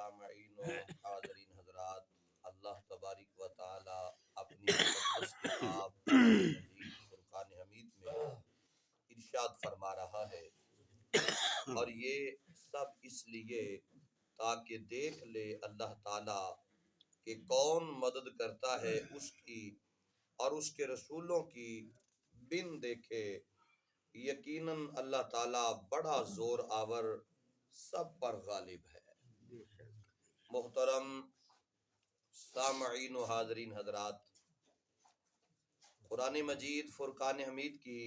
سامعین و حاضرین حضرات، اللہ تبارک و تعالی اپنی مقدس کتاب قرآن مجید فرقان حمید میں ارشاد فرما رہا ہے، اور یہ سب اس لیے تاکہ دیکھ لے اللہ تعالی کہ کون مدد کرتا ہے اس کی اور اس کے رسولوں کی بن دیکھے، یقیناً اللہ تعالی بڑا زور آور سب پر غالب ہے۔ محترم سامعین و حاضرین حضرات، قرآن مجید فرقان حمید کی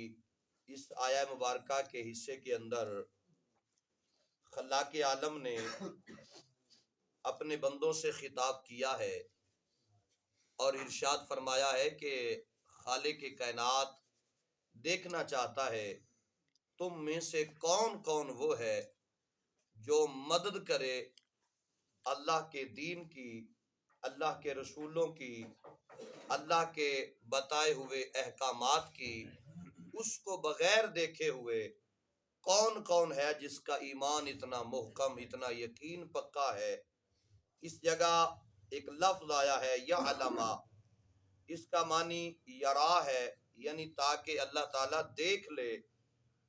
اس آیہ مبارکہ کے حصے کے اندر خلاق عالم نے اپنے بندوں سے خطاب کیا ہے اور ارشاد فرمایا ہے کہ خالق کائنات دیکھنا چاہتا ہے تم میں سے کون کون وہ ہے جو مدد کرے اللہ کے دین کی، اللہ کے رسولوں کی، اللہ کے بتائے ہوئے احکامات کی، اس کو بغیر دیکھے ہوئے کون کون ہے جس کا ایمان اتنا محکم، اتنا یقین پکا ہے۔ اس جگہ ایک لفظ آیا ہے یعلم، اس کا معنی یرا ہے، یعنی تاکہ اللہ تعالیٰ دیکھ لے،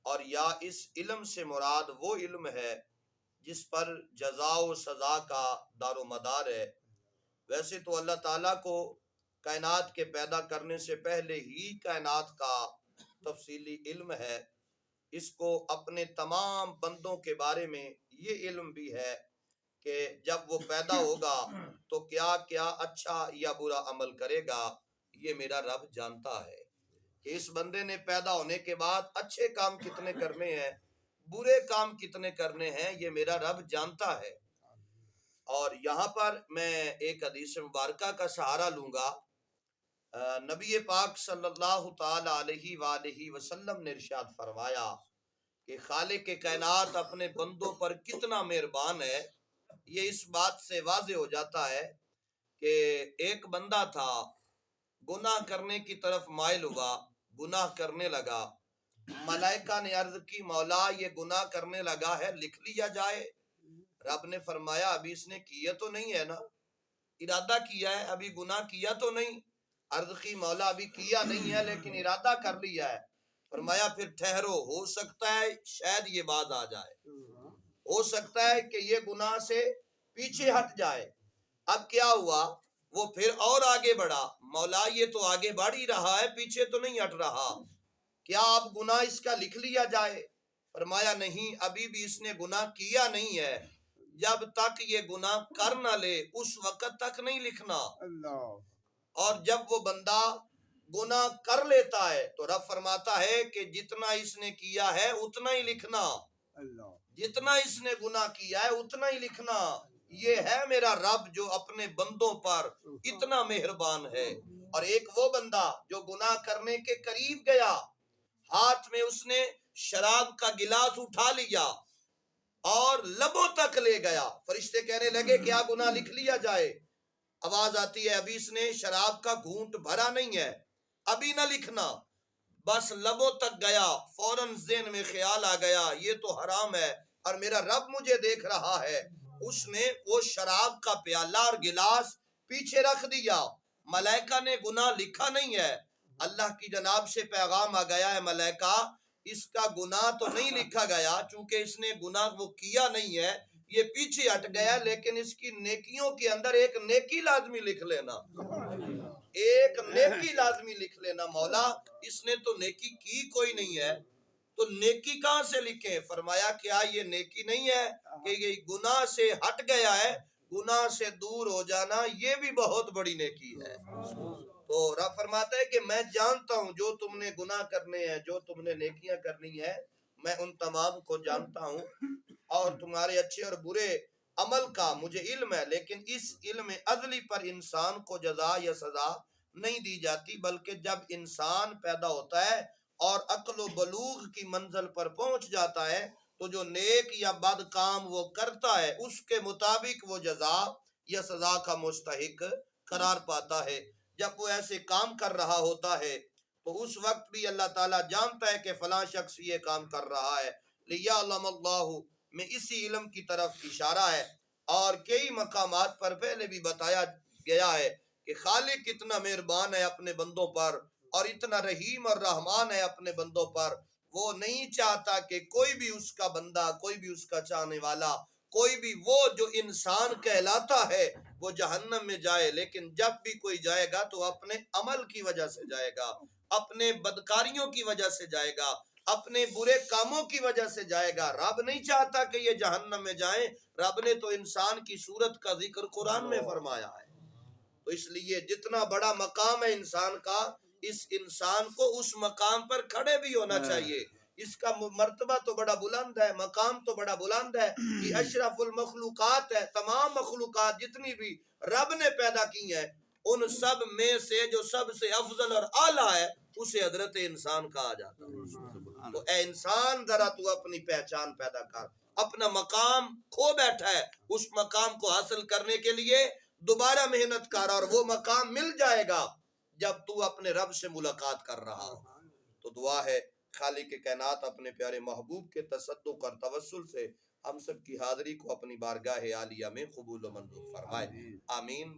اور یا اس علم سے مراد وہ علم ہے جس پر جزا و سزا کا دار و مدار ہے۔ ویسے تو اللہ تعالیٰ کو کائنات کے پیدا کرنے سے پہلے ہی کائنات کا تفصیلی علم ہے، اس کو اپنے تمام بندوں کے بارے میں یہ علم بھی ہے کہ جب وہ پیدا ہوگا تو کیا کیا اچھا یا برا عمل کرے گا، یہ میرا رب جانتا ہے کہ اس بندے نے پیدا ہونے کے بعد اچھے کام کتنے کرنے ہیں، برے کام کتنے کرنے ہیں، یہ میرا رب جانتا ہے۔ اور یہاں پر میں ایک حدیث مبارکہ کا سہارا لوں گا۔ نبی پاک صلی اللہ تعالی علیہ وآلہ وسلم نے ارشاد فرمایا کہ خالق کائنات اپنے بندوں پر کتنا مہربان ہے، یہ اس بات سے واضح ہو جاتا ہے کہ ایک بندہ تھا، گناہ کرنے کی طرف مائل ہوا، گناہ کرنے لگا، ملائکہ نے عرض کی مولا یہ گناہ کرنے لگا ہے، لکھ لیا جائے؟ رب نے فرمایا ابھی اس نے کیا تو نہیں ہے نا، ارادہ کیا ہے، ابھی گناہ کیا تو نہیں؟ عرض کی مولا ابھی کیا نہیں ہے لیکن ارادہ کر لیا ہے۔ فرمایا پھر ٹھہرو، ہو سکتا ہے شاید یہ باز آ جائے، ہو سکتا ہے کہ یہ گناہ سے پیچھے ہٹ جائے۔ اب کیا ہوا، وہ پھر اور آگے بڑھا، مولا یہ تو آگے بڑھ ہی رہا ہے، پیچھے تو نہیں ہٹ رہا، کیا اب گناہ اس کا لکھ لیا جائے؟ فرمایا نہیں، ابھی بھی اس نے گناہ کیا نہیں ہے، جب تک یہ گناہ کر نہ لے اس وقت تک نہیں لکھنا۔ اور جب وہ بندہ گناہ کر لیتا ہے تو رب فرماتا ہے کہ جتنا اس نے کیا ہے اتنا ہی لکھنا، جتنا اس نے گناہ کیا ہے اتنا ہی لکھنا۔ یہ ہے میرا رب جو اپنے بندوں پر اتنا مہربان ہے۔ اور ایک وہ بندہ جو گناہ کرنے کے قریب گیا، ہاتھ میں اس نے شراب کا گلاس اٹھا لیا اور لبوں تک لے گیا، فرشتے کہنے لگے کیا گناہ لکھ لیا جائے؟ آواز آتی ہے ابھی اس نے شراب کا گھونٹ بھرا نہیں ہے، ابھی نہ لکھنا، بس لبوں تک گیا، فوراً ذہن میں خیال آ گیا یہ تو حرام ہے اور میرا رب مجھے دیکھ رہا ہے۔ اس نے وہ شراب کا پیالہ اور گلاس پیچھے رکھ دیا۔ ملائکہ نے گناہ لکھا نہیں ہے، اللہ کی جناب سے پیغام آ گیا ہے ملائکہ اس کا گناہ تو نہیں لکھا گیا، چونکہ اس نے گناہ وہ کیا نہیں ہے، یہ پیچھے ہٹ گیا، لیکن اس کی نیکیوں کے اندر ایک نیکی لازمی لکھ لینا، ایک نیکی لازمی لکھ لینا، مولا اس نے تو نیکی کی کوئی نہیں ہے تو نیکی کہاں سے لکھیں؟ فرمایا کیا یہ نیکی نہیں ہے کہ یہ گناہ سے ہٹ گیا ہے، گناہ سے دور ہو جانا یہ بھی بہت بڑی نیکی ہے۔ تو رب فرماتا ہے کہ میں جانتا ہوں جو تم نے گناہ کرنے ہیں، جو تم نے نیکیاں کرنی ہے، میں ان تمام کو جانتا ہوں، اور تمہارے اچھے اور برے عمل کا مجھے علم ہے، لیکن اس علم ازلی پر انسان کو جزا یا سزا نہیں دی جاتی، بلکہ جب انسان پیدا ہوتا ہے اور عقل و بلوغ کی منزل پر پہنچ جاتا ہے تو جو نیک یا بد کام وہ کرتا ہے اس کے مطابق وہ جزا یا سزا کا مستحق قرار پاتا ہے۔ جب وہ ایسے کام کر رہا ہوتا ہے تو اس وقت بھی اللہ تعالیٰ جانتا ہے کہ فلاں شخص یہ کام کر رہا ہے، لِيَعْلَمَ اللَّهُ میں اسی علم کی طرف اشارہ ہے۔ اور کئی مقامات پر پہلے بھی بتایا گیا ہے کہ خالق کتنا مہربان ہے اپنے بندوں پر اور اتنا رحیم اور رحمان ہے اپنے بندوں پر. وہ نہیں چاہتا کہ کوئی بھی اس کا بندہ، کوئی بھی اس کا چاہنے والا، کوئی بھی وہ جو انسان کہلاتا ہے وہ جہنم میں جائے. لیکن جب بھی کوئی جائے گا تو اپنے عمل کی وجہ سے جائے گا، اپنے بدکاریوں کی وجہ سے جائے گا، اپنے برے کاموں کی وجہ سے جائے گا. رب نہیں چاہتا کہ یہ جہنم میں جائیں. رب نے تو انسان کی صورت کا ذکر قرآن میں فرمایا ہے. تو اس لیے جتنا بڑا مقام ہے انسان کا، اس انسان کو اس مقام پر کھڑے بھی ہونا چاہیے. اس کا مرتبہ تو بڑا بلند ہے، مقام تو بڑا بلند ہے. یہ اشرف المخلوقات ہے. تمام مخلوقات جتنی بھی رب نے پیدا کی ہیں، ان سب میں سے جو سب سے افضل اور اعلیٰ ہے اسے حضرت انسان کہا جاتا ہے. تو اے انسان ذرا تو اپنی پہچان پیدا کر. اپنا مقام کھو بیٹھا ہے، اس مقام کو حاصل کرنے کے لیے دوبارہ محنت کر، اور وہ مقام مل جائے گا جب تو اپنے رب سے ملاقات کر رہا ہو. تو دعا ہے خالق کائنات اپنے پیارے محبوب کے تصدق اور توسل سے ہم سب کی حاضری کو اپنی بارگاہ عالیہ میں قبول و منظور فرمائے. آمین.